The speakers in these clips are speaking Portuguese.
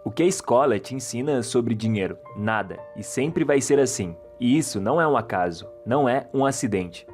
O que a escola te ensina sobre dinheiro? Nada. E sempre vai ser assim. E isso não é um acaso, não é um acidente.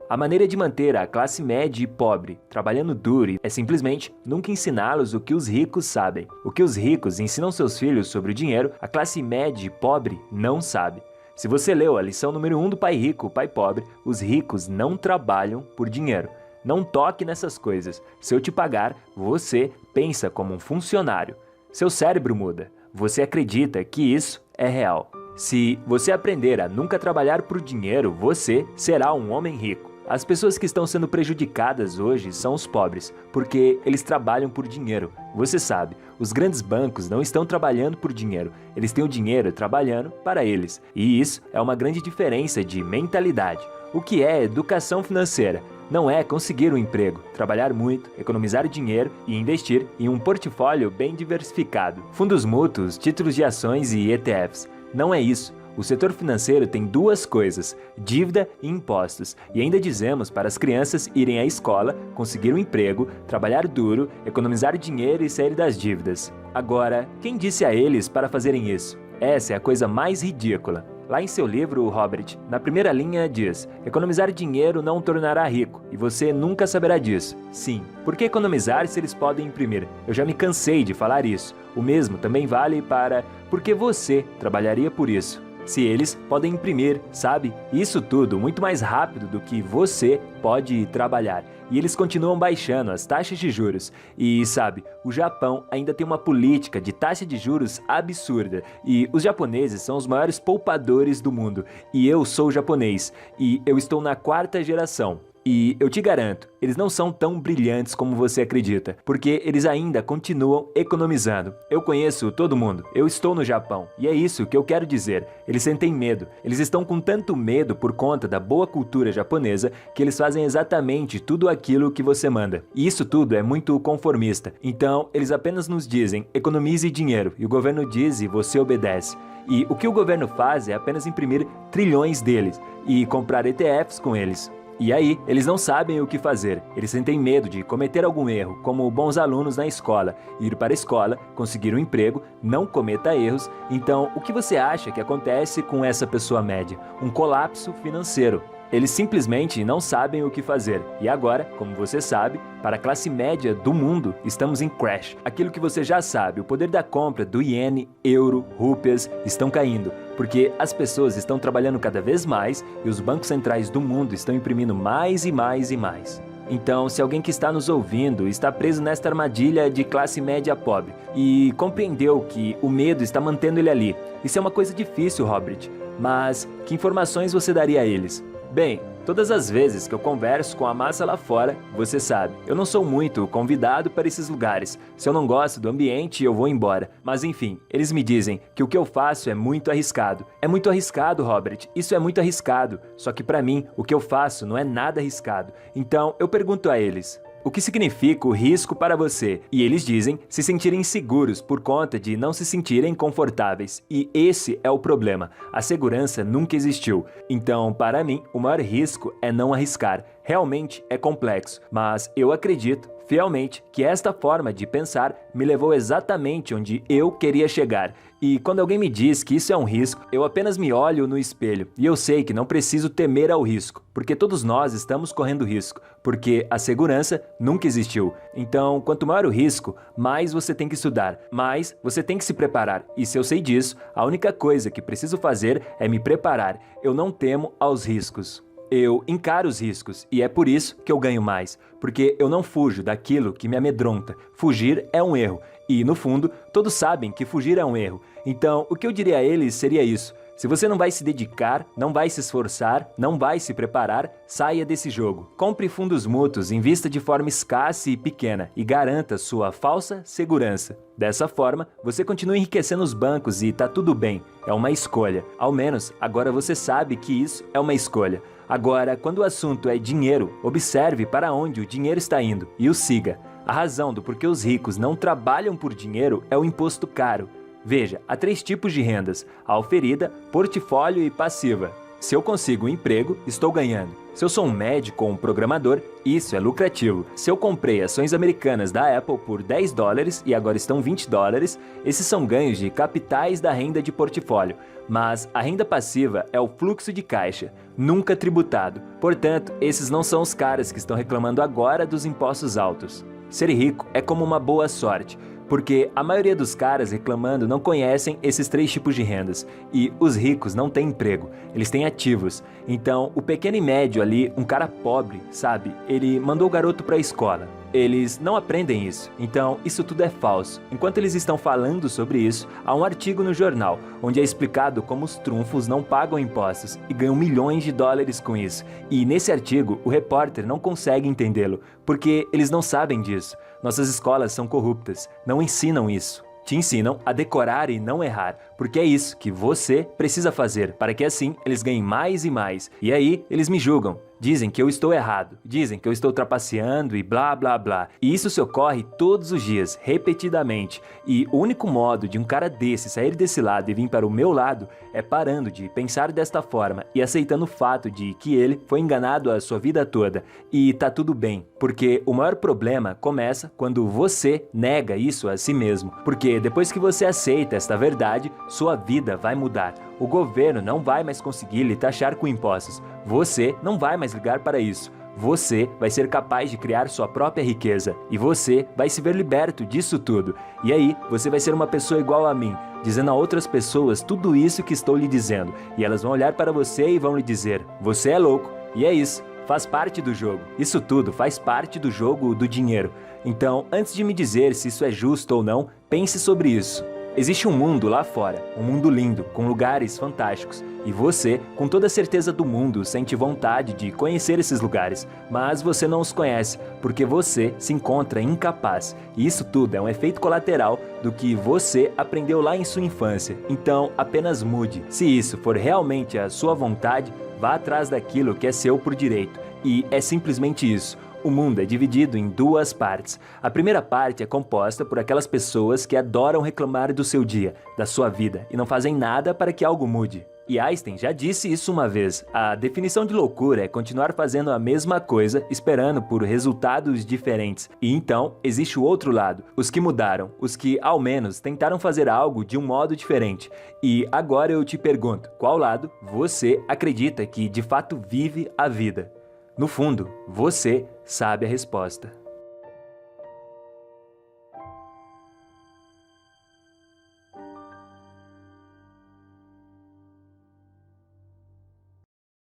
A maneira de manter a classe média e pobre trabalhando duro é simplesmente nunca ensiná-los o que os ricos sabem. O que os ricos ensinam seus filhos sobre o dinheiro, a classe média e pobre não sabe. Se você leu a lição número 1 do Pai Rico, Pai Pobre, os ricos não trabalham por dinheiro. Não toque nessas coisas. Se eu te pagar, você pensa como um funcionário. Seu cérebro muda. Você acredita que isso é real. Se você aprender a nunca trabalhar por dinheiro, você será um homem rico. As pessoas que estão sendo prejudicadas hoje são os pobres, porque eles trabalham por dinheiro. Você sabe, os grandes bancos não estão trabalhando por dinheiro, eles têm o dinheiro trabalhando para eles. E isso é uma grande diferença de mentalidade. O que é educação financeira? Não é conseguir um emprego, trabalhar muito, economizar dinheiro e investir em um portfólio bem diversificado. Fundos mútuos, títulos de ações e ETFs. Não é isso. O setor financeiro tem duas coisas, dívida e impostos, e ainda dizemos para as crianças irem à escola, conseguir um emprego, trabalhar duro, economizar dinheiro e sair das dívidas. Agora, quem disse a eles para fazerem isso? Essa é a coisa mais ridícula. Lá em seu livro, Robert, na primeira linha diz: economizar dinheiro não o tornará rico, e você nunca saberá disso. Sim, por que economizar se eles podem imprimir? Eu já me cansei de falar isso. O mesmo também vale para porque você trabalharia por isso. Se eles podem imprimir, sabe? Isso tudo muito mais rápido do que você pode trabalhar. E eles continuam baixando as taxas de juros. E sabe, o Japão ainda tem uma política de taxa de juros absurda. E os japoneses são os maiores poupadores do mundo. E eu sou japonês. E eu estou na 4ª geração. E eu te garanto, eles não são tão brilhantes como você acredita, porque eles ainda continuam economizando. Eu conheço todo mundo, eu estou no Japão, e é isso que eu quero dizer. Eles sentem medo, eles estão com tanto medo por conta da boa cultura japonesa que eles fazem exatamente tudo aquilo que você manda. E isso tudo é muito conformista, então eles apenas nos dizem, economize dinheiro, e o governo diz e você obedece. E o que o governo faz é apenas imprimir trilhões deles e comprar ETFs com eles. E aí, eles não sabem o que fazer, eles sentem medo de cometer algum erro, como bons alunos na escola, ir para a escola, conseguir um emprego, não cometa erros. Então, o que você acha que acontece com essa pessoa média? Um colapso financeiro. Eles simplesmente não sabem o que fazer. E agora, como você sabe, para a classe média do mundo, estamos em crash. Aquilo que você já sabe, o poder da compra do iene, euro, rúpias estão caindo, porque as pessoas estão trabalhando cada vez mais e os bancos centrais do mundo estão imprimindo mais e mais e mais. Então, se alguém que está nos ouvindo está preso nesta armadilha de classe média pobre e compreendeu que o medo está mantendo ele ali, isso é uma coisa difícil, Robert, mas que informações você daria a eles? Bem, todas as vezes que eu converso com a massa lá fora, você sabe, eu não sou muito convidado para esses lugares. Se eu não gosto do ambiente, eu vou embora. Mas enfim, eles me dizem que o que eu faço é muito arriscado. É muito arriscado, Robert, isso é muito arriscado. Só que para mim, o que eu faço não é nada arriscado. Então, eu pergunto a eles: o que significa o risco para você? E eles dizem se sentirem seguros por conta de não se sentirem confortáveis. E esse é o problema. A segurança nunca existiu. Então, para mim, o maior risco é não arriscar. Realmente é complexo, mas eu acredito fielmente que esta forma de pensar me levou exatamente onde eu queria chegar. E quando alguém me diz que isso é um risco, eu apenas me olho no espelho e eu sei que não preciso temer ao risco, porque todos nós estamos correndo risco, porque a segurança nunca existiu. Então, quanto maior o risco, mais você tem que estudar, mais você tem que se preparar. E se eu sei disso, a única coisa que preciso fazer é me preparar. Eu não temo aos riscos. Eu encaro os riscos e é por isso que eu ganho mais, porque eu não fujo daquilo que me amedronta. Fugir é um erro e, no fundo, todos sabem que fugir é um erro. Então, o que eu diria a eles seria isso: se você não vai se dedicar, não vai se esforçar, não vai se preparar, saia desse jogo. Compre fundos mútuos, invista de forma escassa e pequena e garanta sua falsa segurança. Dessa forma, você continua enriquecendo os bancos e tá tudo bem, é uma escolha. Ao menos, agora você sabe que isso é uma escolha. Agora, quando o assunto é dinheiro, observe para onde o dinheiro está indo e o siga. A razão do porquê os ricos não trabalham por dinheiro é o imposto caro. Veja, há 3 tipos de rendas: a oferida, portfólio e passiva. Se eu consigo um emprego, estou ganhando. Se eu sou um médico ou um programador, isso é lucrativo. Se eu comprei ações americanas da Apple por $10 e agora estão $20, esses são ganhos de capitais da renda de portfólio. Mas a renda passiva é o fluxo de caixa, nunca tributado. Portanto, esses não são os caras que estão reclamando agora dos impostos altos. Ser rico é como uma boa sorte, porque a maioria dos caras reclamando não conhecem esses 3 tipos de rendas. E os ricos não têm emprego, eles têm ativos. Então, o pequeno e médio ali, um cara pobre, sabe? Ele mandou o garoto para a escola. Eles não aprendem isso, então isso tudo é falso. Enquanto eles estão falando sobre isso, há um artigo no jornal, onde é explicado como os trunfos não pagam impostos e ganham milhões de dólares com isso. E nesse artigo, o repórter não consegue entendê-lo, porque eles não sabem disso. Nossas escolas são corruptas, não ensinam isso. Te ensinam a decorar e não errar, porque é isso que você precisa fazer, para que assim eles ganhem mais e mais. E aí eles me julgam. Dizem que eu estou errado, dizem que eu estou trapaceando e blá blá blá. E isso se ocorre todos os dias, repetidamente. E o único modo de um cara desse sair desse lado e vir para o meu lado é parando de pensar desta forma e aceitando o fato de que ele foi enganado a sua vida toda. E tá tudo bem, porque o maior problema começa quando você nega isso a si mesmo. Porque depois que você aceita esta verdade, sua vida vai mudar. O governo não vai mais conseguir lhe taxar com impostos. Você não vai mais ligar para isso. Você vai ser capaz de criar sua própria riqueza. E você vai se ver liberto disso tudo. E aí, você vai ser uma pessoa igual a mim, dizendo a outras pessoas tudo isso que estou lhe dizendo. E elas vão olhar para você e vão lhe dizer: você é louco. E é isso. Faz parte do jogo. Isso tudo faz parte do jogo do dinheiro. Então, antes de me dizer se isso é justo ou não, pense sobre isso. Existe um mundo lá fora, um mundo lindo, com lugares fantásticos. E você, com toda a certeza do mundo, sente vontade de conhecer esses lugares, mas você não os conhece, porque você se encontra incapaz. E isso tudo é um efeito colateral do que você aprendeu lá em sua infância. Então, apenas mude. Se isso for realmente a sua vontade, vá atrás daquilo que é seu por direito. E é simplesmente isso. O mundo é dividido em 2 partes. A primeira parte é composta por aquelas pessoas que adoram reclamar do seu dia, da sua vida, e não fazem nada para que algo mude. E Einstein já disse isso uma vez: a definição de loucura é continuar fazendo a mesma coisa, esperando por resultados diferentes. E então, existe o outro lado, os que mudaram, os que, ao menos, tentaram fazer algo de um modo diferente. E agora eu te pergunto, qual lado você acredita que de fato vive a vida? No fundo, você sabe a resposta.